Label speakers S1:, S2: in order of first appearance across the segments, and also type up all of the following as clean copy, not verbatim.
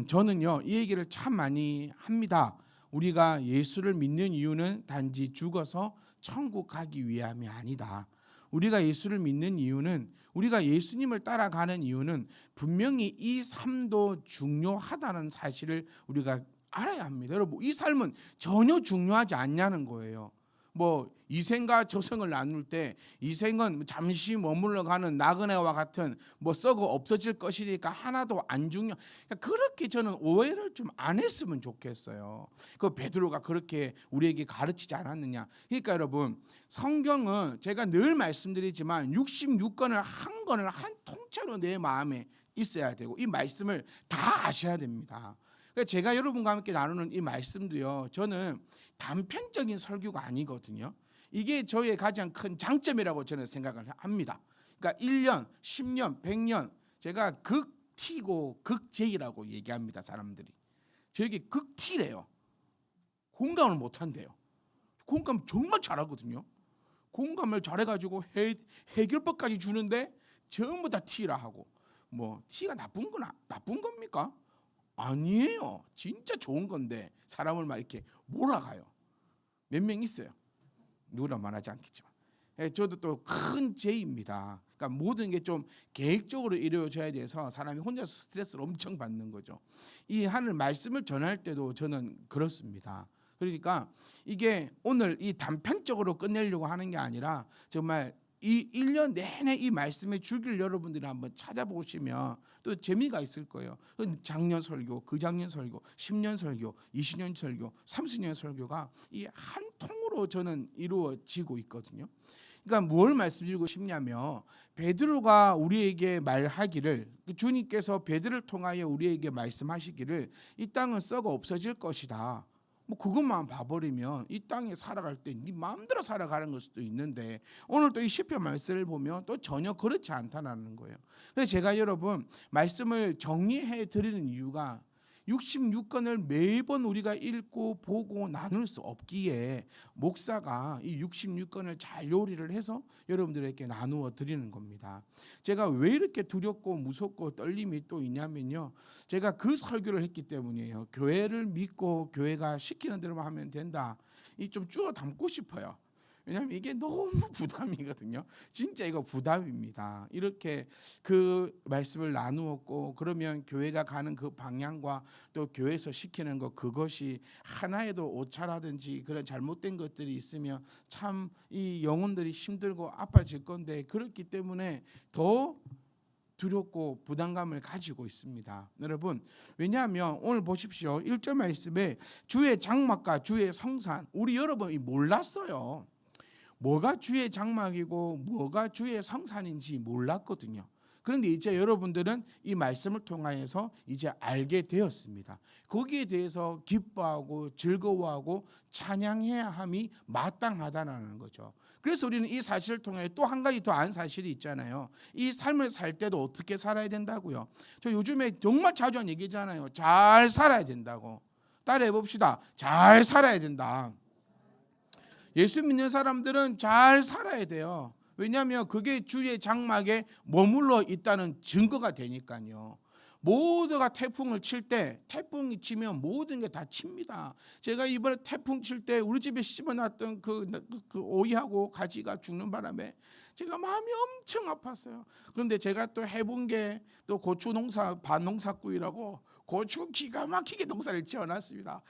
S1: 저는요 이 얘기를 참 많이 합니다. 우리가 예수를 믿는 이유는 단지 죽어서 천국 가기 위함이 아니다. 우리가 예수를 믿는 이유는, 우리가 예수님을 따라가는 이유는 분명히 이 삶도 중요하다는 사실을 우리가 알아야 합니다. 여러분, 이 삶은 전혀 중요하지 않냐는 거예요. 이 생과 저 생을 나눌 때 이 생은 잠시 머물러 가는 나그네와 같은 썩어 없어질 것이니까 하나도 안 중요. 그렇게 저는 오해를 좀 안 했으면 좋겠어요. 그 베드로가 그렇게 우리에게 가르치지 않았느냐. 그러니까 여러분, 성경은 제가 늘 말씀드리지만 66권을 한 권을 한 통째로 내 마음에 있어야 되고 이 말씀을 다 아셔야 됩니다. 제가 여러분과 함께 나누는 이 말씀도요, 저는 단편적인 설교가 아니거든요. 이게 저의 가장 큰 장점이라고 저는 생각을 합니다. 그러니까 1년, 10년, 100년 제가 극T고 극J라고 얘기합니다. 사람들이 저에게 극T래요. 공감을 못한대요. 공감 정말 잘하거든요. 공감을 잘해가지고 해결법까지 주는데 전부 다 T라 하고, T가 나쁜 겁니까? 아니에요. 진짜 좋은 건데 사람을 막 이렇게 몰아가요. 몇 명 있어요. 누구라 말하지 않겠지만. 저도 또 큰 J입니다. 그러니까 모든 게 좀 계획적으로 이루어져야 돼서 사람이 혼자서 스트레스를 엄청 받는 거죠. 이 하늘 말씀을 전할 때도 저는 그렇습니다. 그러니까 이게 오늘 이 단편적으로 끝내려고 하는 게 아니라 정말 이 1년 내내 이 말씀의 줄기를 여러분들이 한번 찾아보시면 또 재미가 있을 거예요. 작년 설교, 그 작년 설교, 10년 설교, 20년 설교, 30년 설교가 이 한 통으로 저는 이루어지고 있거든요. 그러니까 뭘 말씀드리고 싶냐면, 베드로가 우리에게 말하기를, 주님께서 베드로를 통하여 우리에게 말씀하시기를 이 땅은 썩어 없어질 것이다. 그것만 봐버리면 이 땅에 살아갈 때 네 마음대로 살아가는 걸 수도 있는데, 오늘 또 이 시편 말씀을 보면 또 전혀 그렇지 않다는 거예요. 그래서 제가 여러분 말씀을 정리해 드리는 이유가 66권을 매번 우리가 읽고 보고 나눌 수 없기에 목사가 이 66권을 잘 요리를 해서 여러분들에게 나누어 드리는 겁니다. 제가 왜 이렇게 두렵고 무섭고 떨림이 또 있냐면요, 제가 그 설교를 했기 때문이에요. 교회를 믿고 교회가 시키는 대로만 하면 된다. 이 좀 주워 담고 싶어요. 왜냐하면 이게 너무 부담이거든요. 진짜 이거 부담입니다. 이렇게 그 말씀을 나누었고, 그러면 교회가 가는 그 방향과 또 교회에서 시키는 것, 그것이 하나에도 오차라든지 그런 잘못된 것들이 있으면 참 이 영혼들이 힘들고 아파질 건데, 그렇기 때문에 더 두렵고 부담감을 가지고 있습니다. 여러분, 왜냐하면 오늘 보십시오. 1절 말씀에 주의 장막과 주의 성산, 우리 여러분이 몰랐어요. 뭐가 주의 장막이고 뭐가 주의 성산인지 몰랐거든요. 그런데 이제 여러분들은 이 말씀을 통하여서 이제 알게 되었습니다. 거기에 대해서 기뻐하고 즐거워하고 찬양해야 함이 마땅하다는 거죠. 그래서 우리는 이 사실을 통해 또 한 가지 더 아는 사실이 있잖아요. 이 삶을 살 때도 어떻게 살아야 된다고요? 저 요즘에 정말 자주 하는 얘기잖아요. 잘 살아야 된다고. 따라해 봅시다. 잘 살아야 된다. 예수 믿는 사람들은 잘 살아야 돼요. 왜냐하면 그게 주의 장막에 머물러 있다는 증거가 되니까요. 모두가 태풍을 칠 때, 태풍이 치면 모든 게 다 칩니다. 제가 이번에 태풍 칠 때 우리 집에 심어놨던 그 오이하고 가지가 죽는 바람에 제가 마음이 엄청 아팠어요. 그런데 제가 또 해본 게 또 고추 농사, 반농사꾼이라고 고추 기가 막히게 농사를 지어놨습니다.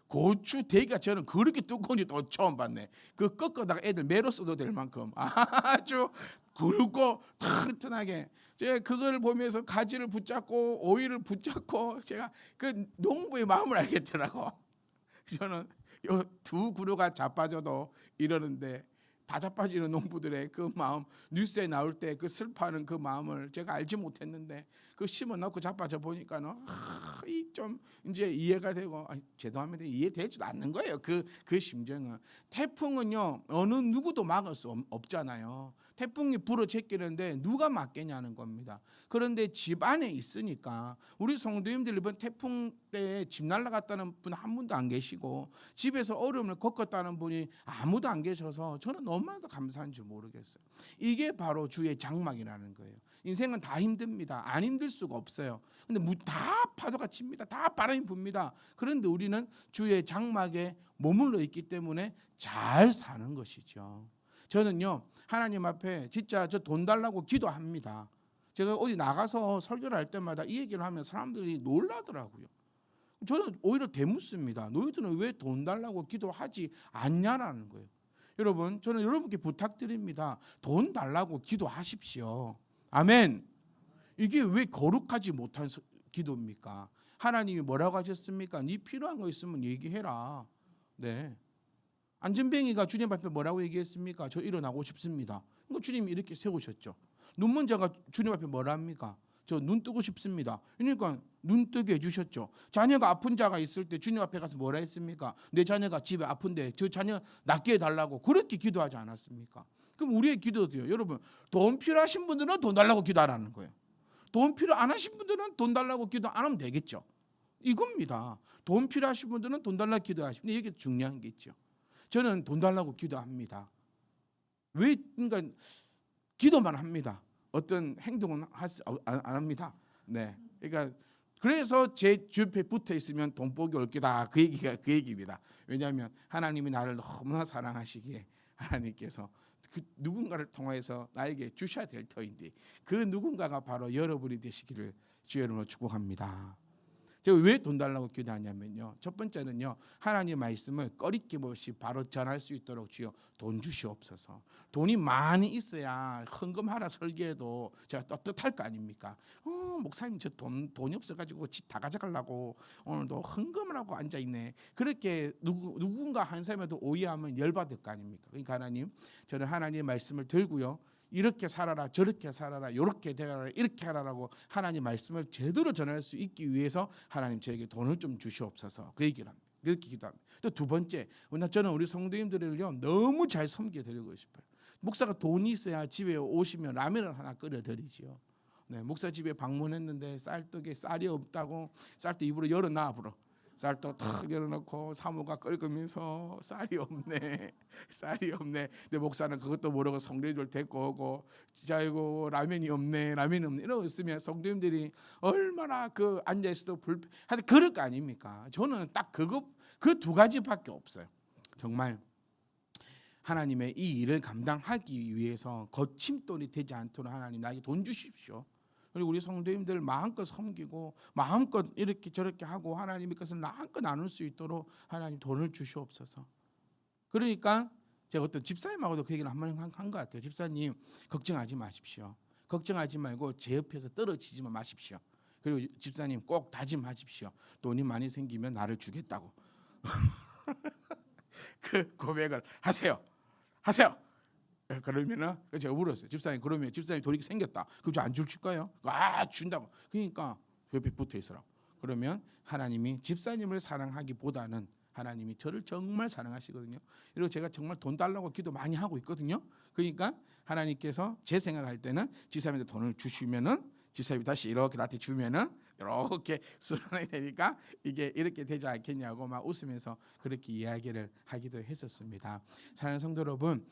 S1: 고추 대기가 저는 그렇게 두꺼운지 또 처음 봤네. 그 꺾어다가 애들 매로 써도 될 만큼 아주 굵고 튼튼하게, 제가 그걸 보면서 가지를 붙잡고 오이를 붙잡고 제가 그 농부의 마음을 알겠더라고. 저는 요 두 그루가 자빠져도 이러는데, 다 자빠지는 농부들의 그 마음, 뉴스에 나올 때 그 슬퍼하는 그 마음을 제가 알지 못했는데, 그 심어놓고 자빠져 보니까는 좀 이제 이해가 되고, 죄송합니다, 이해되지도 않는 거예요. 그 심정은. 태풍은요 어느 누구도 막을 수 없잖아요. 태풍이 불어 제끼는데 누가 막겠냐는 겁니다. 그런데 집 안에 있으니까, 우리 성도님들 이번 태풍 때 집 날아갔다는 분 한 분도 안 계시고 집에서 어려움을 겪었다는 분이 아무도 안 계셔서 저는 너무 얼마나 감사한 줄 모르겠어요. 이게 바로 주의 장막이라는 거예요. 인생은 다 힘듭니다. 안 힘들 수가 없어요. 근데 다 파도가 칩니다. 다 바람이 붑니다. 그런데 우리는 주의 장막에 머물러 있기 때문에 잘 사는 것이죠. 저는요, 하나님 앞에 진짜 저 돈 달라고 기도합니다. 제가 어디 나가서 설교를 할 때마다 이 얘기를 하면 사람들이 놀라더라고요. 저는 오히려 되묻습니다. 너희들은 왜 돈 달라고 기도하지 않냐라는 거예요. 여러분, 저는 여러분께 부탁드립니다. 돈 달라고 기도하십시오. 아멘. 이게 왜 거룩하지 못한 기도입니까? 하나님이 뭐라고 하셨습니까? 네 필요한 거 있으면 얘기해라. 네. 안전뱅이가 주님 앞에 뭐라고 얘기했습니까? 저 일어나고 싶습니다. 그러니까 주님이 이렇게 세우셨죠. 눈먼 자가 주님 앞에 뭐라 합니까? 저 눈 뜨고 싶습니다. 그러니까 눈 뜨게 해주셨죠. 자녀가 아픈 자가 있을 때 주님 앞에 가서 뭐라 했습니까? 내 자녀가 집에 아픈데 저 자녀 낫게 해달라고 그렇게 기도하지 않았습니까? 그럼 우리의 기도도요. 여러분, 돈 필요하신 분들은 돈 달라고 기도하라는 거예요. 돈 필요 안 하신 분들은 돈 달라고 기도 안 하면 되겠죠. 이겁니다. 돈 필요하신 분들은 돈 달라고 기도하시면 이게 중요한 게 있죠. 저는 돈 달라고 기도합니다. 왜? 그러니까 기도만 합니다. 어떤 행동은 안 합니다. 네, 그러니까 그래서 제 옆에 붙어 있으면 돈복이 올 거다. 그 얘기입니다. 왜냐하면 하나님이 나를 너무나 사랑하시기에 하나님께서 그 누군가를 통해서 나에게 주셔야 될 터인데 그 누군가가 바로 여러분이 되시기를 주의 이름으로 축복합니다. 제가 왜 돈 달라고 기도하냐면요. 첫 번째는요. 하나님 말씀을 꺼리낌 없이 바로 전할 수 있도록 주여 돈 주시옵소서. 돈이 많이 있어야 헌금하라 설계해도 제가 떳떳할 거 아닙니까? 목사님 저 돈이 없어가지고 집 다 가져가려고 오늘도 헌금을 하고 앉아있네. 그렇게 누군가 한 사람에도 오해하면 열받을 거 아닙니까? 그러니까 하나님, 저는 하나님의 말씀을 들고요. 이렇게 살아라, 저렇게 살아라, 이렇게 되라, 이렇게 하라라고 하나님 말씀을 제대로 전할 수 있기 위해서 하나님 저에게 돈을 좀 주시옵소서. 그 얘기를 합니다. 그렇게 기도합니다. 또 두 번째, 저는 우리 성도님들을요 너무 잘 섬겨드리고 싶어요. 목사가 돈이 있어야 집에 오시면 라면을 하나 끓여드리지요. 네, 목사 집에 방문했는데 쌀떡에 쌀이 없다고 쌀떡 입으로 열어놔 앞으로. 쌀떡 탁 열어놓고 사모가 끓으면서 쌀이 없네. 근데 목사는 그것도 모르고 성도님들 데리고 오고 진짜 이거 라면이 없네. 이러고 있으면 성도님들이 얼마나 그 앉아 있어도 하여튼 그럴 거 아닙니까? 저는 딱 그 두 가지밖에 없어요. 정말 하나님의 이 일을 감당하기 위해서 거침돈이 되지 않도록 하나님 나에게 돈 주십시오. 그리고 우리 성도님들 마음껏 섬기고 마음껏 이렇게 저렇게 하고 하나님의 것을 마음껏 나눌 수 있도록 하나님 돈을 주시옵소서. 그러니까 제가 어떤 집사님하고도 그 얘기를 한번 한 것 같아요. 집사님 걱정하지 마십시오. 걱정하지 말고 제 옆에서 떨어지지만 마십시오. 그리고 집사님 꼭 다짐하십시오. 돈이 많이 생기면 나를 주겠다고. 그 고백을 하세요. 그러면은 제가 물었어요. 집사님 그러면 집사님 돈이 생겼다. 그럼 저 안 줄까요? 준다고. 그러니까 옆에 붙어 있으라고. 그러면 하나님이 집사님을 사랑하기보다는 하나님이 저를 정말 사랑하시거든요. 그리고 제가 정말 돈 달라고 기도 많이 하고 있거든요. 그러니까 하나님께서 제 생각할 때는 집사님한테 돈을 주시면은 집사님이 다시 이렇게 나한테 주면은 이렇게 수련이 되니까 이게 이렇게 되지 않겠냐고 막 웃으면서 그렇게 이야기를 하기도 했었습니다. 사랑하는 성도 여러분,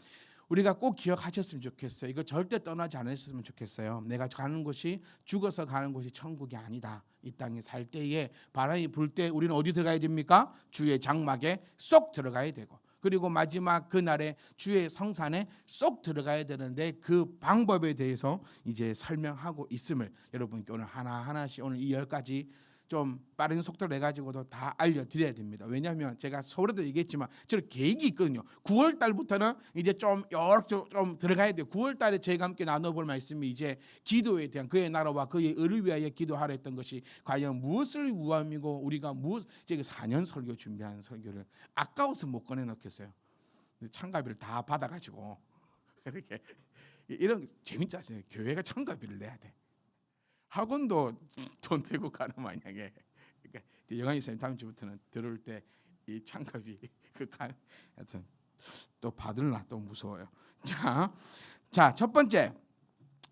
S1: 우리가 꼭 기억하셨으면 좋겠어요. 이거 절대 떠나지 않으셨으면 좋겠어요. 내가 가는 곳이 죽어서 가는 곳이 천국이 아니다. 이 땅에 살 때에 바람이 불 때 우리는 어디 들어가야 됩니까? 주의 장막에 쏙 들어가야 되고, 그리고 마지막 그날에 주의 성산에 쏙 들어가야 되는데 그 방법에 대해서 이제 설명하고 있음을 여러분께 오늘 하나하나씩 오늘 이 10가지 좀 빠른 속도로 해가지고도 다 알려드려야 됩니다. 왜냐하면 제가 서울에도 얘기했지만 저는 계획이 있거든요. 9월 달부터는 이제 좀 들어가야 돼요. 9월 달에 저희가 함께 나눠볼 말씀이 이제 기도에 대한 그의 나라와 그의 의를 위하여 기도하라 했던 것이 과연 무엇을 위함이고 우리가 제가 4년 설교 준비한 설교를 아까워서 못 꺼내놓겠어요. 참가비를 다 받아가지고 이렇게 이런 재밌지 않아요? 교회가 참가비를 내야 돼. 학원도 돈 내고 가는 마냥에. 그러니까 영환이 선생님 다음 주부터는 들어올 때 이 참가비 하여튼 또 받을라 또 무서워요. 자, 첫 번째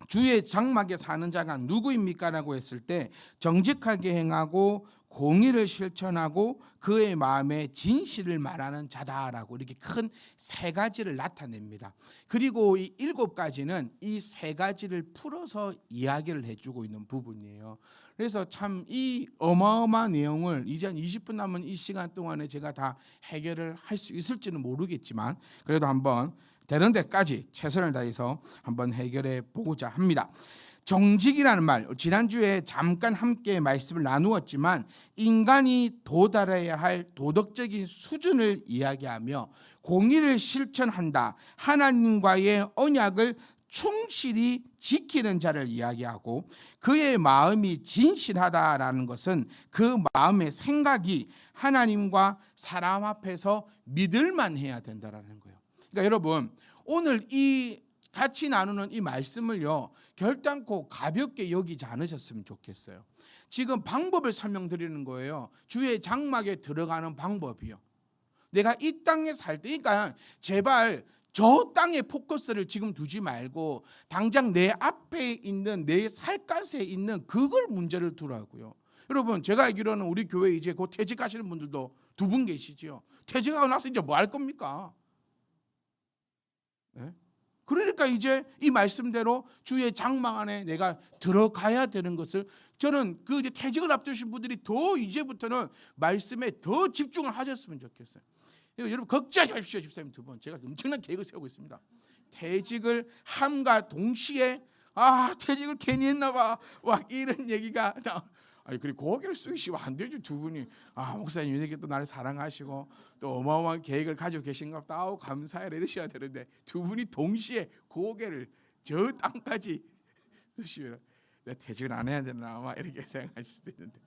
S1: 주의 장막에 사는 자가 누구입니까? 라고 했을 때 정직하게 행하고 공의를 실천하고 그의 마음에 진실을 말하는 자다라고 이렇게 큰 세 가지를 나타냅니다. 그리고 이 7가지는 이 세 가지를 풀어서 이야기를 해주고 있는 부분이에요. 그래서 참 이 어마어마한 내용을 이제 한 20분 남은 이 시간 동안에 제가 다 해결을 할 수 있을지는 모르겠지만 그래도 한번 되는 데까지 최선을 다해서 한번 해결해 보고자 합니다. 정직이라는 말, 지난주에 잠깐 함께 말씀을 나누었지만 인간이 도달해야 할 도덕적인 수준을 이야기하며 공의를 실천한다, 하나님과의 언약을 충실히 지키는 자를 이야기하고 그의 마음이 진실하다라는 것은 그 마음의 생각이 하나님과 사람 앞에서 믿을만 해야 된다라는 거예요. 그러니까 여러분, 오늘 이 같이 나누는 이 말씀을요, 결단코 가볍게 여기지 않으셨으면 좋겠어요. 지금 방법을 설명드리는 거예요. 주의 장막에 들어가는 방법이요. 내가 이 땅에 살 때, 그러니까 제발 저 땅에 포커스를 지금 두지 말고 당장 내 앞에 있는 내 살갗에 있는 그걸 문제를 두라고요. 여러분, 제가 알기로는 우리 교회 이제 곧 퇴직하시는 분들도 2분 계시죠. 퇴직하고 나서 이제 뭐 할 겁니까? 네? 그러니까 이제 이 말씀대로 주의 장막 안에 내가 들어가야 되는 것을 저는 그 이제 퇴직을 앞두신 분들이 더 이제부터는 말씀에 더 집중을 하셨으면 좋겠어요. 여러분 걱정하지 마십시오. 집사님 2분 제가 엄청난 계획을 세우고 있습니다. 퇴직을 함과 동시에 퇴직을 괜히 했나 봐. 막 이런 얘기가 아니 그리고 고개를 숙이시면 안 되죠. 2분이 목사님 이렇게 또 나를 사랑하시고 또 어마어마한 계획을 가지고 계신가 보다. 아우 감사해 이러셔야 되는데 2분이 동시에 고개를 저 땅까지 쓰시면 내가 퇴직을 안 해야 되나 막 이렇게 생각하실 수도 있는데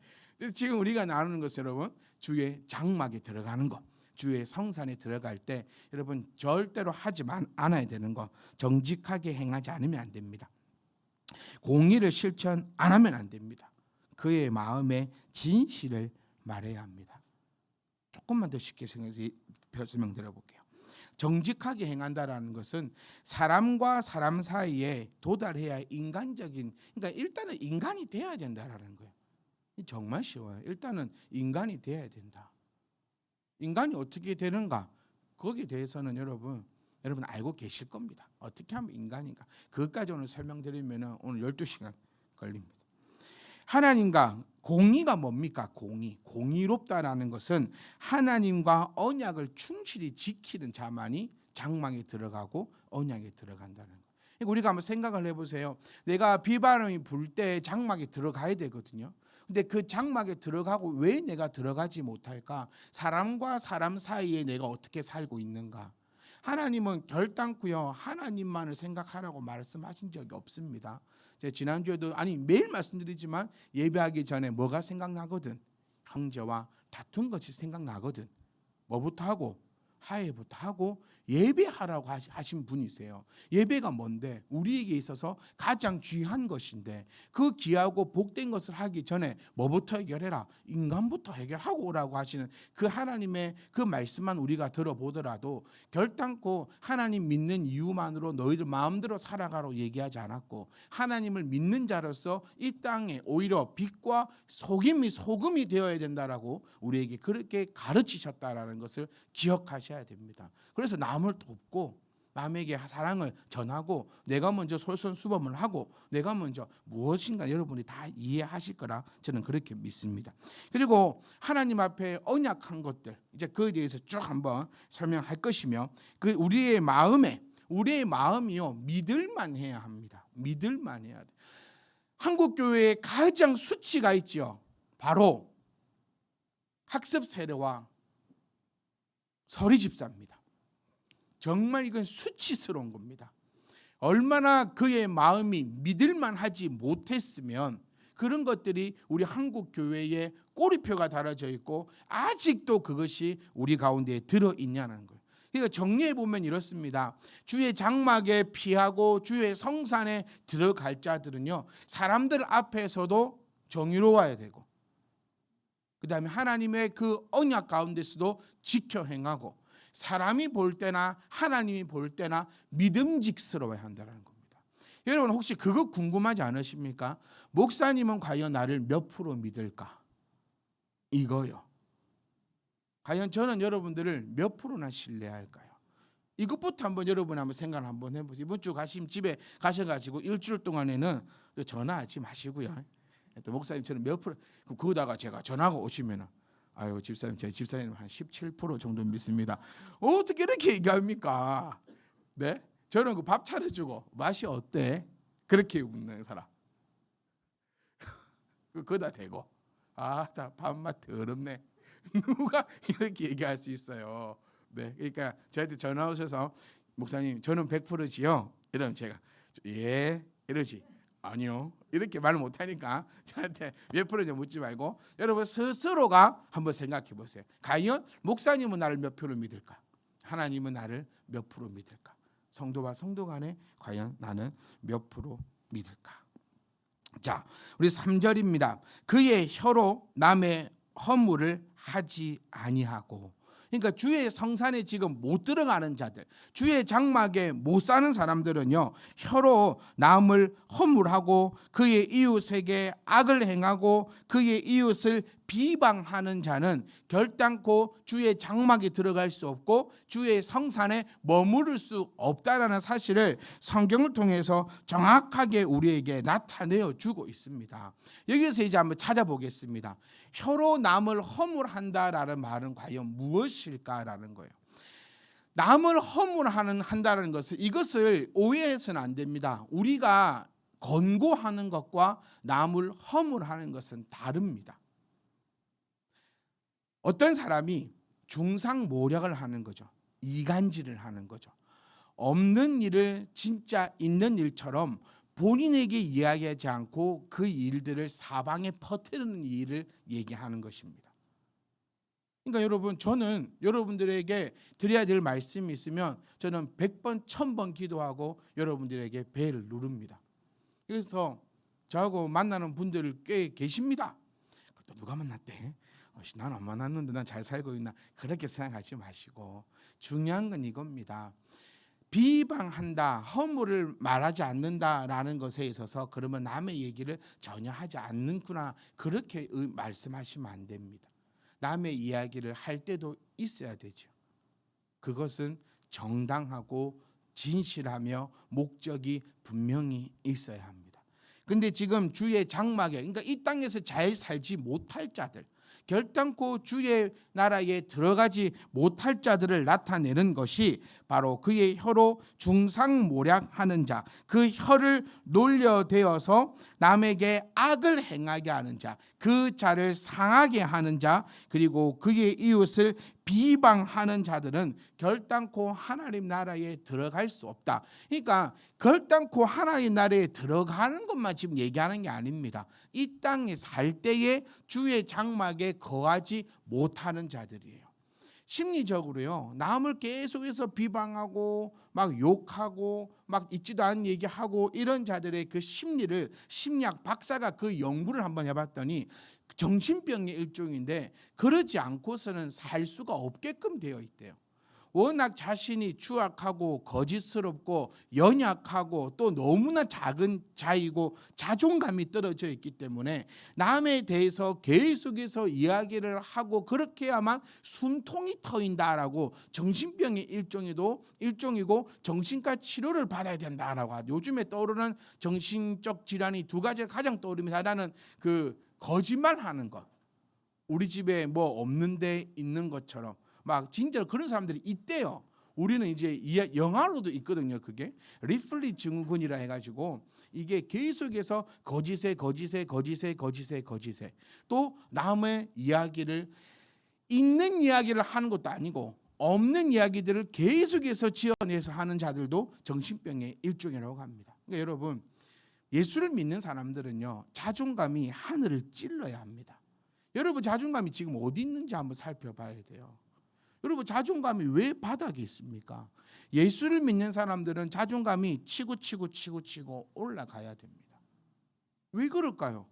S1: 지금 우리가 나누는 것은 여러분 주의 장막에 들어가는 것, 주의 성산에 들어갈 때 여러분 절대로 하지 않아야 되는 거, 정직하게 행하지 않으면 안 됩니다. 공의를 실천 안 하면 안 됩니다. 그의 마음에 진실을 말해야 합니다. 조금만 더 쉽게 설명드려 볼게요. 정직하게 행한다라는 것은 사람과 사람 사이에 도달해야 인간적인, 그러니까 일단은 인간이 돼야 된다라는 거예요. 정말 쉬워요. 일단은 인간이 돼야 된다. 인간이 어떻게 되는가? 거기에 대해서는 여러분 알고 계실 겁니다. 어떻게 하면 인간인가? 그것까지 오늘 설명드리면 오늘 12시간 걸립니다. 하나님과 공의가 뭡니까? 공의롭다라는 것은 하나님과 언약을 충실히 지키는 자만이 장막에 들어가고 언약에 들어간다는 거예요. 우리가 한번 생각을 해보세요. 내가 비바람이 불 때 장막에 들어가야 되거든요. 근데 그 장막에 들어가고 왜 내가 들어가지 못할까? 사람과 사람 사이에 내가 어떻게 살고 있는가? 하나님은 결단코요 하나님만을 생각하라고 말씀하신 적이 없습니다. 제가 지난주에도 매일 말씀드리지만 예배하기 전에 뭐가 생각나거든? 형제와 다툰 것이 생각나거든. 뭐부터 하고? 하예부터 하고 예배하라고 하신 분이세요. 예배가 뭔데? 우리에게 있어서 가장 귀한 것인데 그 귀하고 복된 것을 하기 전에 뭐부터 해결해라? 인간부터 해결하고 오라고 하시는 그 하나님의 그 말씀만 우리가 들어보더라도 결단코 하나님 믿는 이유만으로 너희들 마음대로 살아가라고 얘기하지 않았고 하나님을 믿는 자로서 이 땅에 오히려 빛과 소금이 되어야 된다라고 우리에게 그렇게 가르치셨다라는 것을 기억하셔야 됩니다. 그래서 남을 돕고 남에게 사랑을 전하고 내가 먼저 솔선수범을 하고 내가 먼저 무엇인가 여러분이 다 이해하실 거라 저는 그렇게 믿습니다. 그리고 하나님 앞에 언약한 것들 이제 그에 대해서 쭉 한번 설명할 것이며 그 우리의 마음이요 믿을만 해야 합니다. 믿을만 해야 돼. 한국 교회에 가장 수치가 있죠. 바로 학습 세례와 서리 집사입니다. 정말 이건 수치스러운 겁니다. 얼마나 그의 마음이 믿을만하지 못했으면 그런 것들이 우리 한국 교회에 꼬리표가 달아져 있고 아직도 그것이 우리 가운데 들어있냐는 거예요. 그러니까 정리해 보면 이렇습니다. 주의 장막에 피하고 주의 성산에 들어갈 자들은요 사람들 앞에서도 정의로워야 되고 그 다음에 하나님의 그 언약 가운데서도 지켜 행하고 사람이 볼 때나 하나님이 볼 때나 믿음직스러워야 한다는 겁니다. 여러분 혹시 그거 궁금하지 않으십니까? 목사님은 과연 나를 몇 프로 믿을까? 이거요. 과연 저는 여러분들을 몇 프로나 신뢰할까요? 이것부터 한번 여러분 한번 생각 한번 해보세요. 이번 주 가시면 집에 가셔가지고 일주일 동안에는 전화하지 마시고요. 또 목사님처럼 몇 프로 그거다가 제가 전화가 오시면은 아유 집사님 제 집사님 한 17% 정도 믿습니다. 어떻게 이렇게 얘기합니까? 네? 저는 그 밥 차려주고 맛이 어때? 그렇게 묻는 사람. 그거다 대고 다 밥맛 더럽네. 누가 이렇게 얘기할 수 있어요? 네, 그러니까 저한테 전화 오셔서 목사님 저는 100%지요. 이러면 제가 예 이러지 아니요 이렇게 말을 못하니까 저한테 몇 프로냐 묻지 말고 여러분 스스로가 한번 생각해 보세요. 과연 목사님은 나를 몇 프로 믿을까? 하나님은 나를 몇 프로 믿을까? 성도와 성도 간에 과연 나는 몇 프로 믿을까? 자, 우리 3절입니다. 그의 혀로 남의 허물을 하지 아니하고. 그러니까 주의 성산에 지금 못 들어가는 자들, 주의 장막에 못 사는 사람들은요, 혀로 남을 허물하고 그의 이웃에게 악을 행하고 그의 이웃을 비방하는 자는 결단코 주의 장막에 들어갈 수 없고 주의 성산에 머무를 수 없다라는 사실을 성경을 통해서 정확하게 우리에게 나타내어 주고 있습니다. 여기서 이제 한번 찾아보겠습니다. 혀로 남을 허물한다라는 말은 과연 무엇일까라는 거예요. 남을 한다는 것은 이것을 오해해서는 안 됩니다. 우리가 권고하는 것과 남을 허물하는 것은 다릅니다. 어떤 사람이 중상모략을 하는 거죠. 이간질을 하는 거죠. 없는 일을 진짜 있는 일처럼 본인에게 이야기하지 않고 그 일들을 사방에 퍼뜨리는 일을 얘기하는 것입니다. 그러니까 여러분 저는 여러분들에게 드려야 될 말씀이 있으면 저는 100번 1000번 기도하고 여러분들에게 배를 누릅니다. 그래서 저하고 만나는 분들 꽤 계십니다. 또 누가 만났대? 난 안 만났는데 난 잘 살고 있나? 그렇게 생각하지 마시고 중요한 건 이겁니다. 비방한다, 허물을 말하지 않는다라는 것에 있어서 그러면 남의 얘기를 전혀 하지 않는구나 그렇게 말씀하시면 안 됩니다. 남의 이야기를 할 때도 있어야 되죠. 그것은 정당하고 진실하며 목적이 분명히 있어야 합니다. 근데 지금 주의 장막에 그러니까 이 땅에서 잘 살지 못할 자들 결단코 주의 나라에 들어가지 못할 자들을 나타내는 것이 바로 그의 혀로 중상모략하는 자, 그 혀를 놀려대어서 남에게 악을 행하게 하는 자, 그 자를 상하게 하는 자, 그리고 그의 이웃을 비방하는 자들은 결단코 하나님 나라에 들어갈 수 없다. 그러니까 결단코 하나님 나라에 들어가는 것만 지금 얘기하는 게 아닙니다. 이 땅에 살 때에 주의 장막에 거하지 못하는 자들이에요. 심리적으로요. 남을 계속해서 비방하고 막 욕하고 막 있지도 않은 얘기하고 이런 자들의 그 심리를 심리학 박사가 그 연구를 한번 해봤더니 정신병의 일종인데 그러지 않고서는 살 수가 없게끔 되어 있대요. 워낙 자신이 추악하고 거짓스럽고 연약하고 또 너무나 작은 자이고 자존감이 떨어져 있기 때문에 남에 대해서 계속해서 이야기를 하고 그렇게 해야만 숨통이 트인다라고 정신병의 일종이고 정신과 치료를 받아야 된다라고 하죠. 요즘에 떠오르는 정신적 질환이 두 가지가 가장 떠오릅니다. 하나는 그 거짓말하는 것. 우리 집에 뭐 없는데 있는 것처럼 막 진짜로 그런 사람들이 있대요. 우리는 이제 영화로도 있거든요. 그게 리플리 증후군이라 해가지고 이게 계속해서 거짓에 또 남의 이야기를 있는 이야기를 하는 것도 아니고 없는 이야기들을 계속해서 지어내서 하는 자들도 정신병의 일종이라고 합니다. 그러니까 여러분 예수를 믿는 사람들은요 자존감이 하늘을 찔러야 합니다. 여러분 자존감이 지금 어디 있는지 한번 살펴봐야 돼요. 여러분 자존감이 왜 바닥에 있습니까? 예수를 믿는 사람들은 자존감이 치고 올라가야 됩니다. 왜 그럴까요?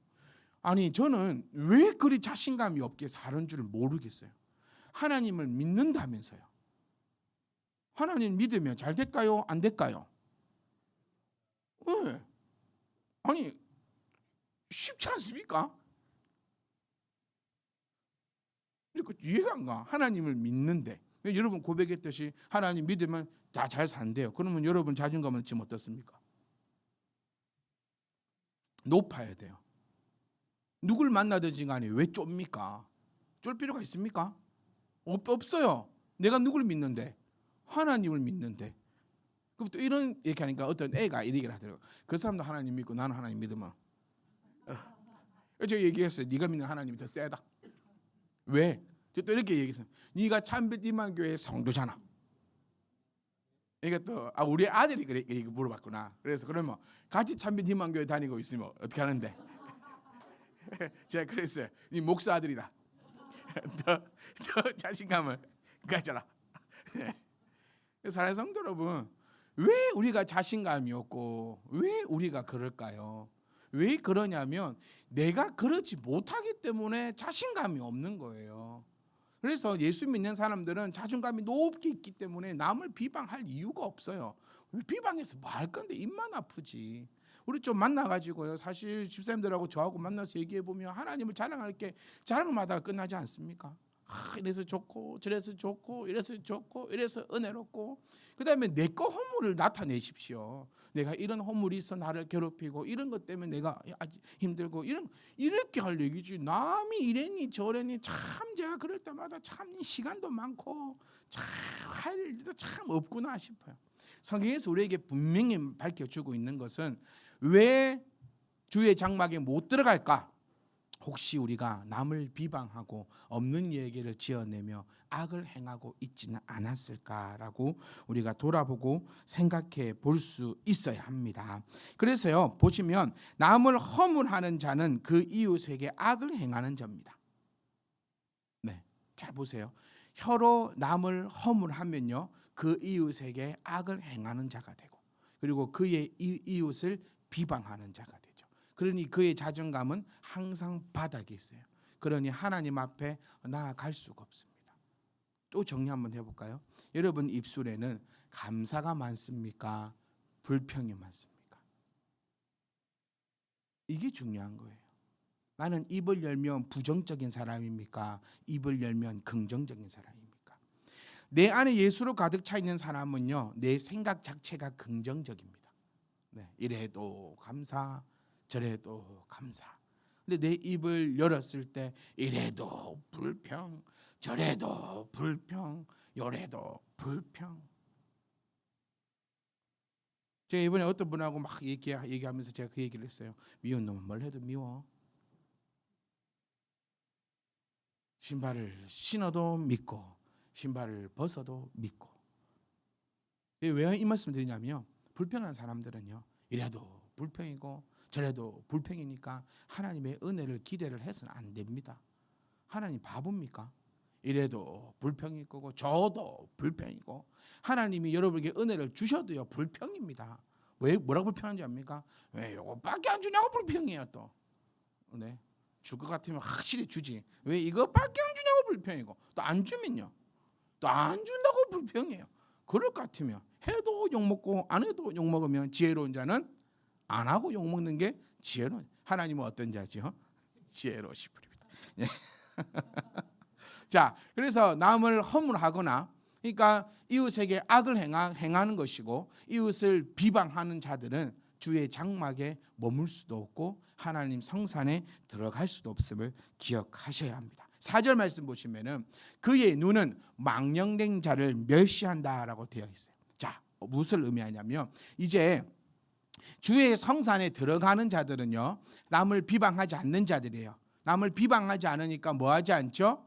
S1: 아니 저는 왜 그리 자신감이 없게 사는 줄 모르겠어요. 하나님을 믿는다면서요. 하나님 믿으면 잘 될까요? 안 될까요? 네. 쉽지 않습니까? 이해가 안 가. 하나님을 믿는데 여러분 고백했듯이 하나님 믿으면 다 잘 산대요. 그러면 여러분 자존감은 지금 어떻습니까? 높아야 돼요. 누굴 만나든지 간에 왜 좁니까? 쫄 필요가 있습니까? 없어요. 내가 누굴 믿는데? 하나님을 믿는데. 그럼 또 이런 얘기하니까 어떤 애가 이렇게 하더라고요. 그 사람도 하나님 믿고 나는 하나님 믿으면 제가 얘기했어요. 네가 믿는 하나님이 더 세다. 왜? 또 이렇게 얘기했어요. 네가 참빛이만 교회 성도잖아. 이게 또 우리 아들이 그래 물어봤구나. 그래서 그러면 같이 참빛이만 교회 다니고 있으면 어떻게 하는데? 제가 그랬어요. 네 목사 아들이다. 더 자신감을 가져라. 사랑하는 성도 여러분, 왜 우리가 자신감이 없고 왜 우리가 그럴까요? 왜 그러냐면 내가 그렇지 못하기 때문에 자신감이 없는 거예요. 그래서 예수 믿는 사람들은 자존감이 높게 있기 때문에 남을 비방할 이유가 없어요. 비방해서 뭐 할 건데 입만 아프지. 우리 좀 만나가지고요. 사실 집사님들하고 저하고 만나서 얘기해보면 하나님을 자랑할 게 자랑마다 끝나지 않습니까? 이래서 좋고 저래서 좋고 이래서 좋고 이래서 은혜롭고 그 다음에 내 거 허물을 나타내십시오. 내가 이런 허물이 있어 나를 괴롭히고 이런 것 때문에 내가 아주 힘들고 이렇게 할 얘기지. 남이 이랬니 저랬니 참 제가 그럴 때마다 참 시간도 많고 참 할 일도 참 없구나 싶어요. 성경에서 우리에게 분명히 밝혀주고 있는 것은 왜 주의 장막에 못 들어갈까? 혹시 우리가 남을 비방하고 없는 얘기를 지어내며 악을 행하고 있지는 않았을까라고 우리가 돌아보고 생각해 볼 수 있어야 합니다. 그래서요, 보시면 남을 허물하는 자는 그 이웃에게 악을 행하는 자입니다. 네, 잘 보세요. 혀로 남을 허물하면요, 그 이웃에게 악을 행하는 자가 되고, 그리고 그의 이웃을 비방하는 자가 되죠. 그러니 그의 자존감은 항상 바닥에 있어요. 그러니 하나님 앞에 나아갈 수가 없습니다. 또 정리 한번 해볼까요? 여러분 입술에는 감사가 많습니까? 불평이 많습니까? 이게 중요한 거예요. 나는 입을 열면 부정적인 사람입니까? 입을 열면 긍정적인 사람입니까? 내 안에 예수로 가득 차 있는 사람은요, 내 생각 자체가 긍정적입니다. 네, 이래도 감사, 저래도 감사. 근데 내 입을 열었을 때 이래도 불평, 저래도 불평, 요래도 불평. 제가 이번에 어떤 분하고 막 얘기하면서 제가 그 얘기를 했어요. 미운 놈은 뭘 해도 미워. 신발을 신어도 믿고 신발을 벗어도 믿고. 왜 이 말씀 드리냐면 불평한 사람들은요, 이래도 불평이고 저래도 불평이니까 하나님의 은혜를 기대를 해서는 안 됩니다. 하나님 바보입니까? 이래도 불평일 거고 저도 불평이고 하나님이 여러분에게 은혜를 주셔도요 불평입니다. 왜 뭐라고 불평하는지 압니까? 왜 이거밖에 안 주냐고 불평이에요 또. 네, 줄 것 같으면 확실히 주지. 왜 이거밖에 안 주냐고 불평이고 또 안 주면요 또 안 준다고 불평이에요. 그럴 것 같으면 해도 욕먹고 안 해도 욕먹으면 지혜로운 자는 안 하고 욕먹는 게 지혜로운. 하나님은 어떤 자죠? 지혜로우시리입니다. 자, 그래서 남을 허물하거나 그러니까 이웃에게 악을 행하는 것이고 이웃을 비방하는 자들은 주의 장막에 머물 수도 없고 하나님 성산에 들어갈 수도 없음을 기억하셔야 합니다. 4절 말씀 보시면은 그의 눈은 망령된 자를 멸시한다라고 되어 있어요. 자, 무엇을 의미하냐면 이제 주의 성산에 들어가는 자들은요, 남을 비방하지 않는 자들이에요. 남을 비방하지 않으니까 뭐하지 않죠?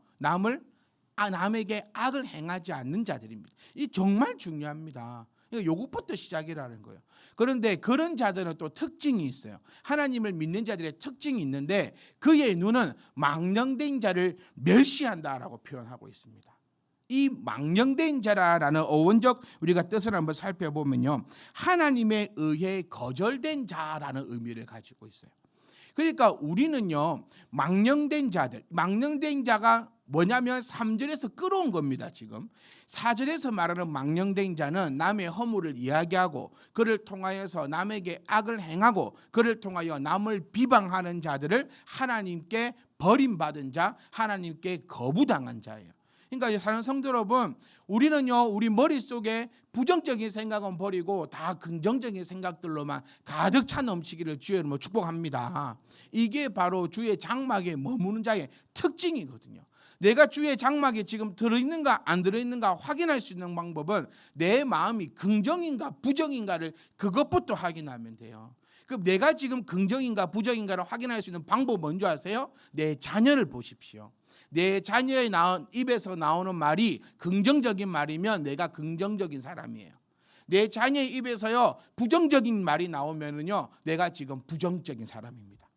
S1: 남에게 악을 행하지 않는 자들입니다. 이 정말 중요합니다. 요것부터 시작이라는 거예요. 그런데 그런 자들은 또 특징이 있어요. 하나님을 믿는 자들의 특징이 있는데 그의 눈은 망령된 자를 멸시한다라고 표현하고 있습니다. 이 망령된 자라는 어원적 우리가 뜻을 한번 살펴보면요, 하나님에 의해 거절된 자라는 의미를 가지고 있어요. 그러니까 우리는요, 망령된 자들, 망령된 자가 뭐냐면 3절에서 끌어온 겁니다. 지금 4절에서 말하는 망령된 자는 남의 허물을 이야기하고 그를 통하여서 남에게 악을 행하고 그를 통하여 남을 비방하는 자들을 하나님께 버림받은 자, 하나님께 거부당한 자예요. 그러니까 사랑하는 성도 여러분, 우리는요, 우리 머릿속에 부정적인 생각은 버리고 다 긍정적인 생각들로만 가득 차 넘치기를 주의 이름으로 축복합니다. 이게 바로 주의 장막에 머무는 자의 특징이거든요. 내가 주의 장막에 지금 들어있는가 안 들어있는가 확인할 수 있는 방법은 내 마음이 긍정인가 부정인가를 그것부터 확인하면 돼요. 그럼 내가 지금 긍정인가 부정인가를 확인할 수 있는 방법 뭔지 아세요? 내 자녀를 보십시오. 내 자녀의 입에서 나오는 말이 긍정적인 말이면 내가 긍정적인 사람이에요. 내 자녀의 입에서요 부정적인 말이 나오면은요 내가 지금 부정적인 사람입니다.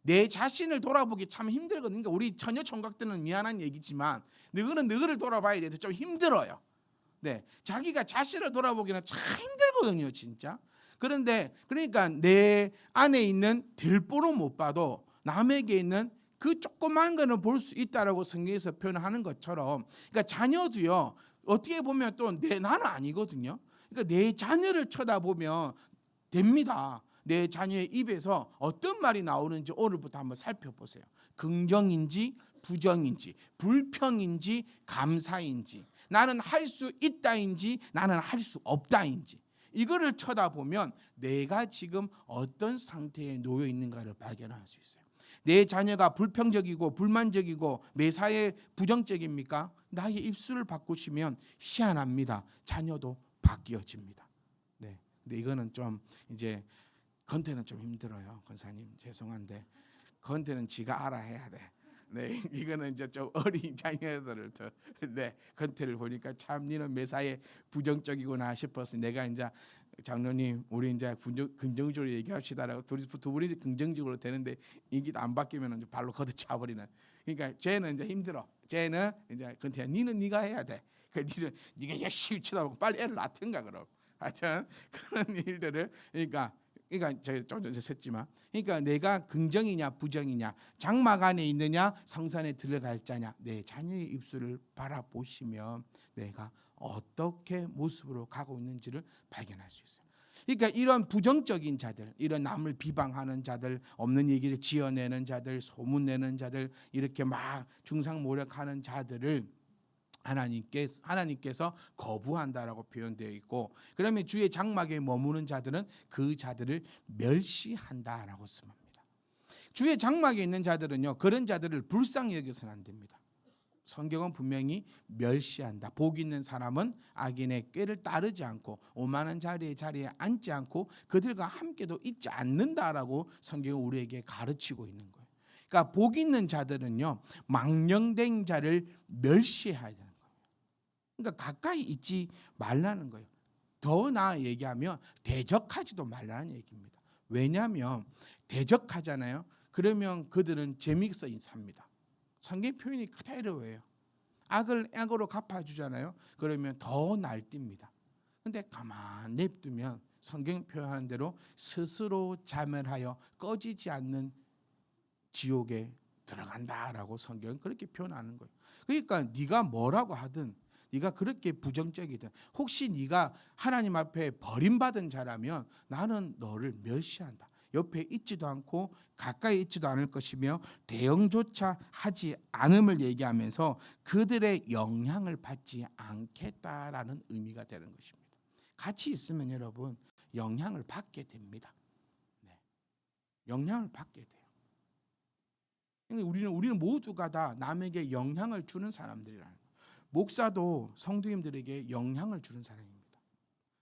S1: 내 자신을 돌아보기 참 힘들거든요. 그러니까 우리 처녀 총각들은 미안한 얘기지만 너희를 돌아봐야 돼서 좀 힘들어요. 네, 자기가 자신을 돌아보기는 참 힘들거든요, 진짜. 그런데 그러니까 내 안에 있는 들보로 못 봐도 남에게 있는 그 조그만 거는 볼 수 있다라고 성경에서 표현하는 것처럼, 그러니까 자녀도요 어떻게 보면 또 나는 아니거든요. 그러니까 내 자녀를 쳐다보면 됩니다. 내 자녀의 입에서 어떤 말이 나오는지 오늘부터 한번 살펴보세요. 긍정인지 부정인지, 불평인지 감사인지, 나는 할 수 있다인지 나는 할 수 없다인지, 이거를 쳐다보면 내가 지금 어떤 상태에 놓여 있는가를 발견할 수 있어요. 내 자녀가 불평적이고 불만적이고 매사에 부정적입니까? 나의 입술을 바꾸시면 희한합니다. 자녀도 바뀌어집니다. 네, 근데 이거는 좀 이제 건태는 좀 힘들어요. 권사님 죄송한데 건태는 지가 알아 해야 돼. 네, 이거는 이제 좀 어린 자녀들을 더, 네, 건태를 보니까 참 니는 매사에 부정적이구나 싶어서 내가 이제 장로님 우리 이제 긍정적으로 얘기합시다라고 두 분이 긍정적으로 되는데 이게 안 바뀌면 발로 걷어차 버리는. 그러니까 쟤는 이제 힘들어. 쟤는 이제 건태야 니는 네가 해야 돼. 니는 네가 열심히 쳐다보고 빨리 애를 낳든가 그럼. 하여튼 그런 일들을 그러니까 제가 좀 전에 썼지만, 그러니까 내가 긍정이냐 부정이냐, 장막 안에 있느냐 성산에 들어갈 자냐, 내 자녀의 입술을 바라보시면 내가 어떻게 모습으로 가고 있는지를 발견할 수 있어요. 그러니까 이런 부정적인 자들, 이런 남을 비방하는 자들, 없는 얘기를 지어내는 자들, 소문내는 자들, 이렇게 막 중상모략하는 자들을 하나님께서 거부한다라고 표현되어 있고, 그러면 주의 장막에 머무는 자들은 그 자들을 멸시한다라고 씁니다. 주의 장막에 있는 자들은요 그런 자들을 불쌍히 여겨서는 안 됩니다. 성경은 분명히 멸시한다. 복 있는 사람은 악인의 꾀를 따르지 않고 오만한 자리에 앉지 않고 그들과 함께도 있지 않는다라고 성경은 우리에게 가르치고 있는 거예요. 그러니까 복 있는 자들은요 망령된 자를 멸시해야 되는 거예요. 그러니까 가까이 있지 말라는 거예요. 더 나아 얘기하면 대적하지도 말라는 얘기입니다. 왜냐하면 대적하잖아요. 그러면 그들은 재미있어 삽니다. 성경 표현이 그대로예요. 악을 악으로 갚아주잖아요. 그러면 더 날뜁니다. 근데 가만 냅두면 성경 표현하는 대로 스스로 자멸하여 꺼지지 않는 지옥에 들어간다라고 성경은 그렇게 표현하는 거예요. 그러니까 네가 뭐라고 하든, 네가 그렇게 부정적이든, 혹시 네가 하나님 앞에 버림받은 자라면 나는 너를 멸시한다. 옆에 있지도 않고 가까이 있지도 않을 것이며 대응조차 하지 않음을 얘기하면서 그들의 영향을 받지 않겠다라는 의미가 되는 것입니다. 같이 있으면 여러분 영향을 받게 됩니다. 네. 영향을 받게 돼요. 우리는 모두가 다 남에게 영향을 주는 사람들이라는 거예요. 목사도 성도님들에게 영향을 주는 사람입니다.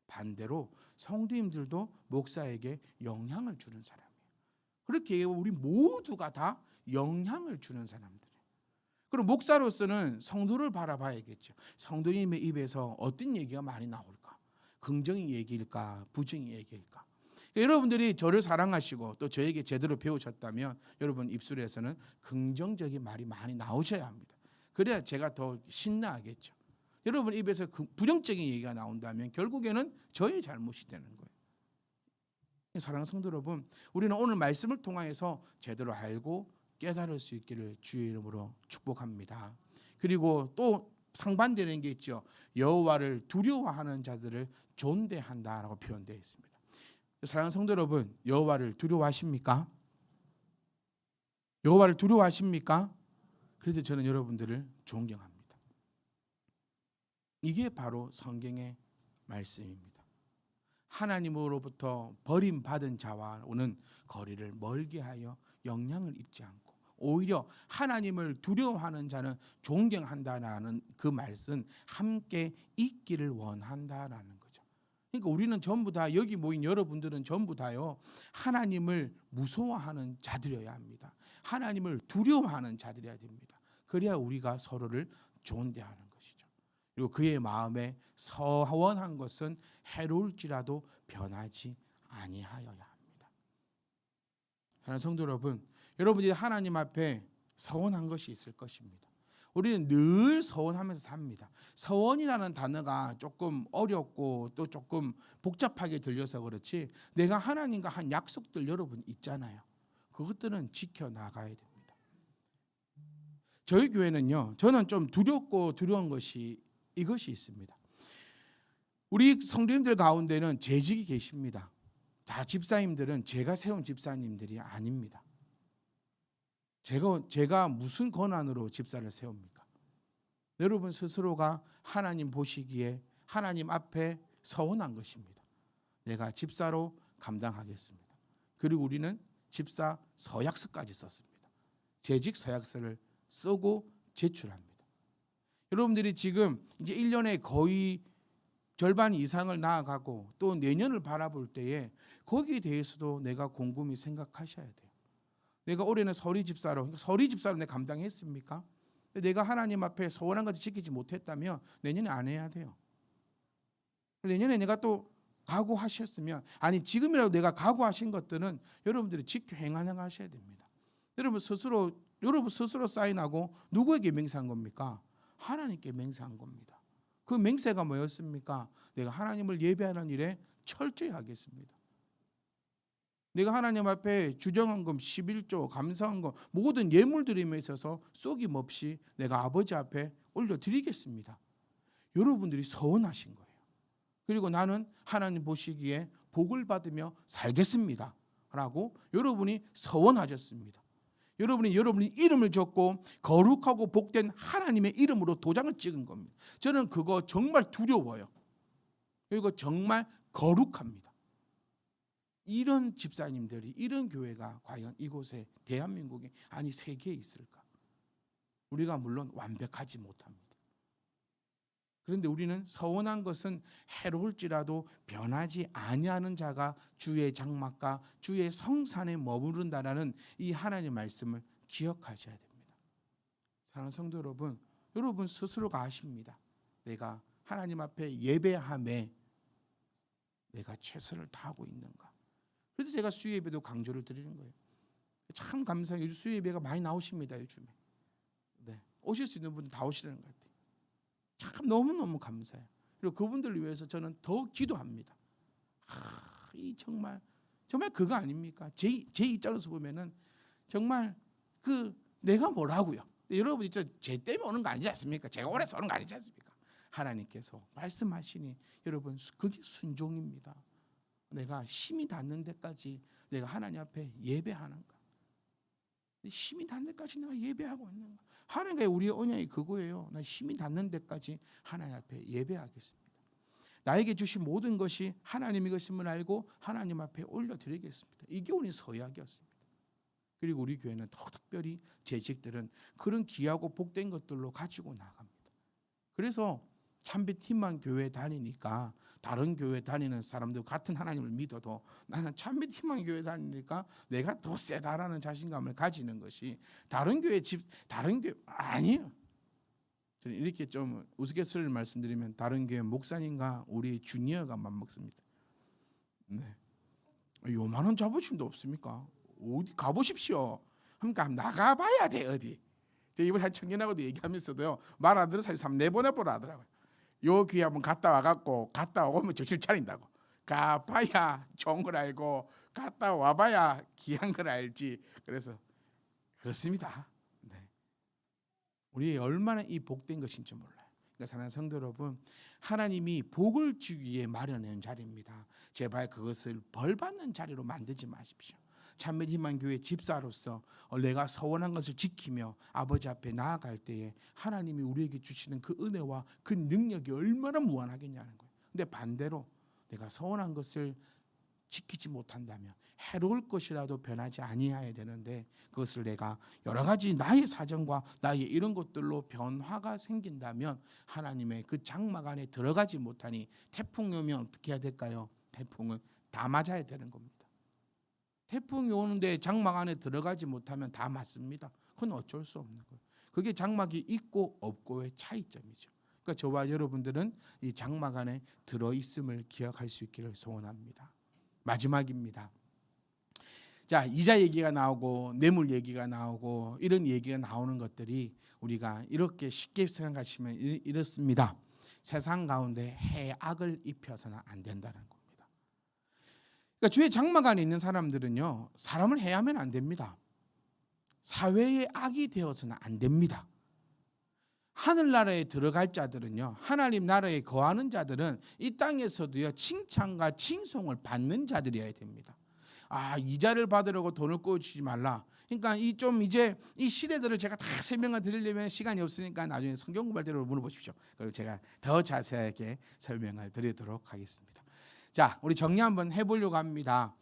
S1: 반대로 성도님들도 목사에게 영향을 주는 사람이에요. 그렇게 우리 모두가 다 영향을 주는 사람들이에요. 그럼 목사로서는 성도를 바라봐야겠죠. 성도님의 입에서 어떤 얘기가 많이 나올까? 긍정의 얘기일까? 부정의 얘기일까? 여러분들이 저를 사랑하시고 또 저에게 제대로 배우셨다면 여러분 입술에서는 긍정적인 말이 많이 나오셔야 합니다. 그래야 제가 더 신나하겠죠. 여러분 입에서 부정적인 얘기가 나온다면 결국에는 저의 잘못이 되는 거예요. 사랑하는 성도 여러분, 우리는 오늘 말씀을 통하여서 제대로 알고 깨달을 수 있기를 주의 이름으로 축복합니다. 그리고 또 상반되는 게 있죠. 여호와를 두려워하는 자들을 존대한다라고 표현되어 있습니다. 사랑하는 성도 여러분, 여호와를 두려워하십니까? 여호와를 두려워하십니까? 그래서 저는 여러분들을 존경합니다. 이게 바로 성경의 말씀입니다. 하나님으로부터 버림받은 자와는 거리를 멀게 하여 영향을 입지 않고 오히려 하나님을 두려워하는 자는 존경한다라는 그 말씀 함께 있기를 원한다라는 거죠. 그러니까 우리는 전부 다 여기 모인 여러분들은 전부 다요 하나님을 무서워하는 자들이어야 합니다. 하나님을 두려워하는 자들이어야 됩니다. 그래야 우리가 서로를 존대하는 것이죠. 그리고 그의 마음에 서원한 것은 해로울지라도 변하지 아니하여야 합니다. 사랑하는 성도 여러분, 여러분이 하나님 앞에 서원한 것이 있을 것입니다. 우리는 늘 서원하면서 삽니다. 서원이라는 단어가 조금 어렵고 또 조금 복잡하게 들려서 그렇지 내가 하나님과 한 약속들 여러분 있잖아요. 그것들은 지켜나가야 됩니다. 저희 교회는요, 저는 좀 두렵고 두려운 것이 이것이 있습니다. 우리 성도님들 가운데는 재직이 계십니다. 다 집사님들은 제가 세운 집사님들이 아닙니다. 제가 무슨 권한으로 집사를 세웁니까? 여러분 스스로가 하나님 보시기에 하나님 앞에 서원한 것입니다. 내가 집사로 감당하겠습니다. 그리고 우리는 집사 서약서까지 썼습니다. 재직 서약서를 쓰고 제출합니다. 여러분들이 지금 이제 1년에 거의 절반 이상을 나아가고 또 내년을 바라볼 때에 거기에 대해서도 내가 곰곰이 생각하셔야 돼요. 내가 올해는 서리 집사로 내가 감당했습니까? 내가 하나님 앞에 서원한 것을 지키지 못했다면 내년에 안 해야 돼요. 내년에 내가 또 각오하셨으면 아니 지금이라도 내가 각오하신 것들은 여러분들이 지켜 행하셔야 됩니다. 여러분 스스로 사인하고 누구에게 맹세한 겁니까? 하나님께 맹세한 겁니다. 그 맹세가 뭐였습니까? 내가 하나님을 예배하는 일에 철저히 하겠습니다. 내가 하나님 앞에 주정헌금, 11조, 감사헌금 모든 예물드림에 있어서 쏙임 없이 내가 아버지 앞에 올려드리겠습니다. 여러분들이 서원하신 거예요. 그리고 나는 하나님 보시기에 복을 받으며 살겠습니다 라고 여러분이 서원하셨습니다. 여러분이 이름을 적고 거룩하고 복된 하나님의 이름으로 도장을 찍은 겁니다. 저는 그거 정말 두려워요. 그리고 정말 거룩합니다. 이런 집사님들이 이런 교회가 과연 이곳에 대한민국에 아니 세계에 있을까? 우리가 물론 완벽하지 못합니다. 그런데 우리는 서원한 것은 해로울지라도 변하지 아니하는 자가 주의 장막과 주의 성산에 머무른다라는 이 하나님의 말씀을 기억하셔야 됩니다. 사랑하는 성도 여러분, 여러분 스스로가 아십니다. 내가 하나님 앞에 예배함에 내가 최선을 다하고 있는가? 그래서 제가 수요예배도 강조를 드리는 거예요. 참 감사해요. 요즘 수요예배가 많이 나오십니다. 요즘에. 네, 오실 수 있는 분들 다 오시라는 것 같아요. 참 너무너무 감사해요. 그리고 그분들을 위해서 저는 더 기도합니다. 이 정말 그거 아닙니까? 제 입장에서 보면은 정말 내가 뭐라고요? 여러분 진짜 제 때문에 오는 거 아니지 않습니까? 제가 오래서 오는 거 아니지 않습니까? 하나님께서 말씀하시니 여러분 그게 순종입니다. 내가 힘이 닿는 데까지 내가 하나님 앞에 예배하는가? 힘이 닿는 데까지 내가 예배하고 있는가? 하나님과 우리의 언약이 그거예요. 나 힘이 닿는 데까지 하나님 앞에 예배하겠습니다. 나에게 주신 모든 것이 하나님의 것임을 알고 하나님 앞에 올려드리겠습니다. 이게 우리 서약이었습니다. 그리고 우리 교회는 더 특별히 재직들은 그런 귀하고 복된 것들로 가지고 나갑니다. 그래서 참빛희망 교회 다니니까 다른 교회 다니는 사람들 같은 하나님을 믿어도 나는 참빛희망 교회 다니니까 내가 더 세다라는 자신감을 가지는 것이 다른 교회 아니에요. 저는 이렇게 좀 우스갯소리를 말씀드리면 다른 교회 목사님과 우리 주니어가 맞먹습니다. 네. 요만한 자부심도 없습니까? 어디 가보십시오. 그러니까 나가봐야 돼 어디. 이번에 한 청년하고도 얘기하면서도요 말 안 들은 사람이 3-4번 해보라 하더라고요. 요 교회 한번 갔다 와갖고 갔다 오면 정신 차린다고. 가봐야 좋은 걸 알고 갔다 와봐야 귀한 걸 알지. 그래서 그렇습니다. 네. 우리 얼마나 이 복된 것인지 몰라요. 그러니까 사랑하는 성도 여러분, 하나님이 복을 주기 위해 마련한 자리입니다. 제발 그것을 벌받는 자리로 만들지 마십시오. 참미희망교회 집사로서 내가 서원한 것을 지키며 아버지 앞에 나아갈 때에 하나님이 우리에게 주시는 그 은혜와 그 능력이 얼마나 무한하겠냐는 거예요. 근데 반대로 내가 서원한 것을 지키지 못한다면 해로울 것이라도 변하지 아니해야 되는데 그것을 내가 여러 가지 나의 사정과 나의 이런 것들로 변화가 생긴다면 하나님의 그 장막 안에 들어가지 못하니 태풍이 오면 어떻게 해야 될까요? 태풍은 다 맞아야 되는 겁니다. 태풍이 오는데 장막 안에 들어가지 못하면 다 맞습니다. 그건 어쩔 수 없는 거예요. 그게 장막이 있고 없고의 차이점이죠. 그러니까 저와 여러분들은 이 장막 안에 들어있음을 기억할 수 있기를 소원합니다. 마지막입니다. 자, 이자 얘기가 나오고 뇌물 얘기가 나오고 이런 얘기가 나오는 것들이 우리가 이렇게 쉽게 생각하시면 이렇습니다. 세상 가운데 해악을 입혀서는 안 된다는 겁니다. 그러니까 주의 장막 안에 있는 사람들은요, 사람을 해하면 안 됩니다. 사회의 악이 되어서는 안 됩니다. 하늘나라에 들어갈 자들은요, 하나님 나라에 거하는 자들은 이 땅에서도요 칭찬과 칭송을 받는 자들이어야 됩니다. 이자를 받으려고 돈을 꿔주지 말라. 그러니까 이제 이 시대들을 제가 다 설명을 드리려면 시간이 없으니까 나중에 성경 공부할 때로 물어보십시오. 그리고 제가 더 자세하게 설명을 드리도록 하겠습니다. 자, 우리 정리 한번 해보려고 합니다.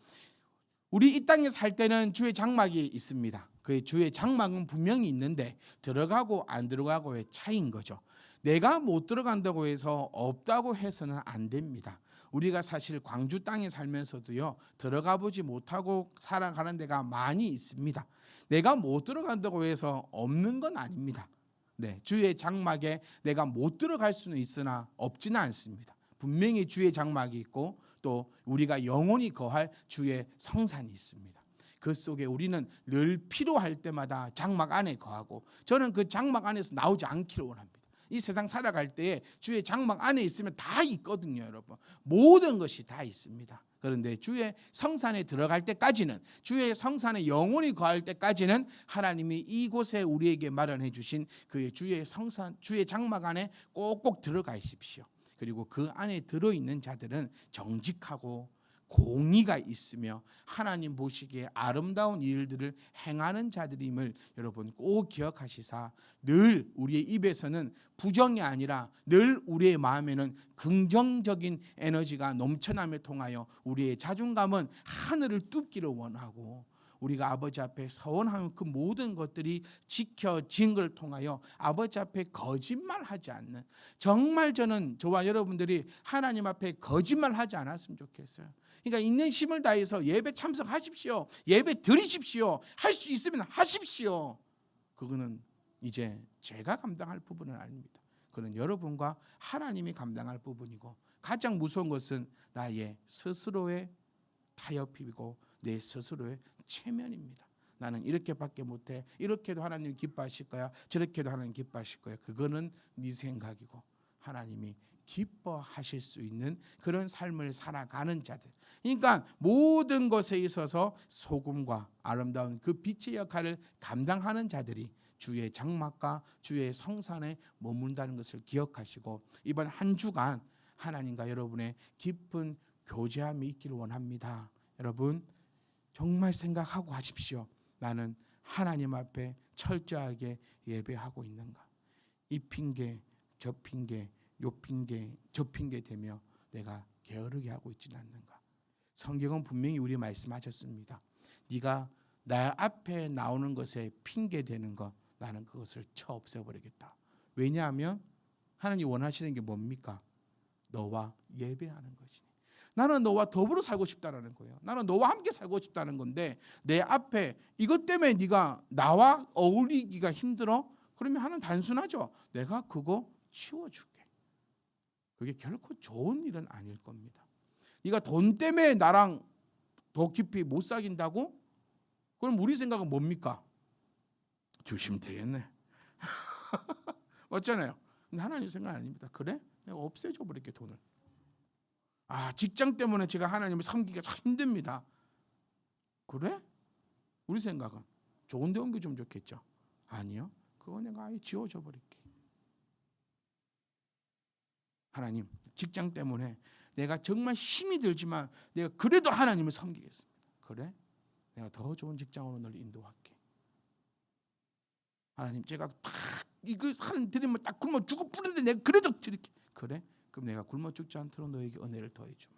S1: 우리 이 땅에 살 때는 주의 장막이 있습니다. 그 주의 장막은 분명히 있는데 들어가고 안 들어가고의 차이인 거죠. 내가 못 들어간다고 해서 없다고 해서는 안 됩니다. 우리가 사실 광주 땅에 살면서도요 들어가 보지 못하고 살아가는 데가 많이 있습니다. 내가 못 들어간다고 해서 없는 건 아닙니다. 네, 주의 장막에 내가 못 들어갈 수는 있으나 없지는 않습니다. 분명히 주의 장막이 있고 또 우리가 영원히 거할 주의 성산이 있습니다. 그 속에 우리는 늘 필요할 때마다 장막 안에 거하고 저는 그 장막 안에서 나오지 않기를 원합니다. 이 세상 살아갈 때에 주의 장막 안에 있으면 다 있거든요, 여러분. 모든 것이 다 있습니다. 그런데 주의 성산에 들어갈 때까지는, 주의 성산에 영원히 거할 때까지는 하나님이 이곳에 우리에게 마련해 주신 그 주의 성산, 주의 장막 안에 꼭꼭 들어가십시오. 그리고 그 안에 들어있는 자들은 정직하고 공의가 있으며 하나님 보시기에 아름다운 일들을 행하는 자들임을 여러분 꼭 기억하시사 늘 우리의 입에서는 부정이 아니라 늘 우리의 마음에는 긍정적인 에너지가 넘쳐남을 통하여 우리의 자존감은 하늘을 뚫기를 원하고 우리가 아버지 앞에 서원하는 그 모든 것들이 지켜진 걸 통하여 아버지 앞에 거짓말하지 않는, 정말 저와 여러분들이 하나님 앞에 거짓말하지 않았으면 좋겠어요. 그러니까 있는 힘을 다해서 예배 참석하십시오. 예배 드리십시오. 할 수 있으면 하십시오. 그거는 이제 제가 감당할 부분은 아닙니다. 그건 여러분과 하나님이 감당할 부분이고 가장 무서운 것은 나의 스스로의 타협이고 내 스스로의 체면입니다. 나는 이렇게밖에 못해. 이렇게도 하나님 기뻐하실 거야. 저렇게도 하나님 기뻐하실 거야. 그거는 네 생각이고 하나님이 기뻐하실 수 있는 그런 삶을 살아가는 자들. 그러니까 모든 것에 있어서 소금과 아름다운 그 빛의 역할을 감당하는 자들이 주의 장막과 주의 성산에 머문다는 것을 기억하시고 이번 한 주간 하나님과 여러분의 깊은 교제함이 있기를 원합니다. 여러분 정말 생각하고 하십시오. 나는 하나님 앞에 철저하게 예배하고 있는가? 이 핑계, 저 핑계, 요 핑계, 저 핑계 대며 내가 게으르게 하고 있지는 않는가? 성경은 분명히 우리 말씀하셨습니다. 네가 나 앞에 나오는 것에 핑계 대는 것, 나는 그것을 쳐 없애버리겠다. 왜냐하면 하나님 원하시는 게 뭡니까? 너와 예배하는 것이니. 나는 너와 더불어 살고 싶다는 거예요. 나는 너와 함께 살고 싶다는 건데 내 앞에 이것 때문에 네가 나와 어울리기가 힘들어? 그러면 하나는 단순하죠. 내가 그거 치워줄게. 그게 결코 좋은 일은 아닐 겁니다. 네가 돈 때문에 나랑 더 깊이 못 사귄다고? 그럼 우리 생각은 뭡니까? 주시면 되겠네. 맞잖아요. 근데 하나님 생각 아닙니다. 그래? 내가 없애줘 버릴게 돈을. 직장 때문에 제가 하나님을 섬기기가 참 힘듭니다. 그래? 우리 생각은 좋은 데 옮겨주면 좋겠죠. 아니요. 그거 내가 아예 지워줘 버릴게. 하나님, 직장 때문에 내가 정말 힘이 들지만 내가 그래도 하나님을 섬기겠습니다. 그래? 내가 더 좋은 직장으로 널 인도할게. 하나님, 제가 딱 이거 하나님 드리면 딱 굶어 죽어 뿌는데 내가 그래도 드릴게. 그래? 그럼 내가 굶어 죽지 않도록 너에게 은혜를 더해 주마.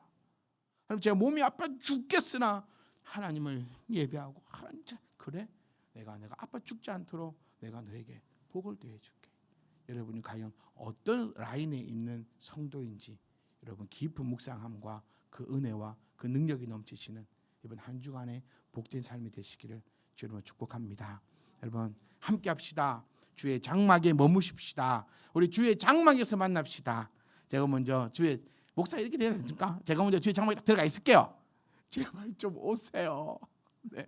S1: 하나님, 제가 몸이 아파 죽겠으나 하나님을 예배하고 하나님, 그래? 내가 아파 죽지 않도록 내가 너에게 복을 더해 줄게. 여러분이 과연 어떤 라인에 있는 성도인지 여러분 깊은 묵상함과 그 은혜와 그 능력이 넘치시는 이번 한 주간의 복된 삶이 되시기를 주님으로 축복합니다. 여러분 함께 합시다. 주의 장막에 머무십시다. 우리 주의 장막에서 만납시다. 제가 먼저 주의 목사 이렇게 돼야 됩니까? 제가 먼저 주의 장막에 들어가 있을게요. 제발 좀 오세요. 네.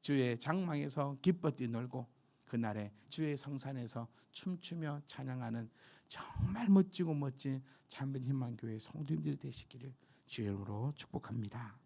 S1: 주의 장막에서 기뻐 뛰놀고 그날에 주의 성산에서 춤추며 찬양하는 정말 멋지고 멋진 참된 희망교회 성도님들이 되시기를 주의 이름으로 축복합니다.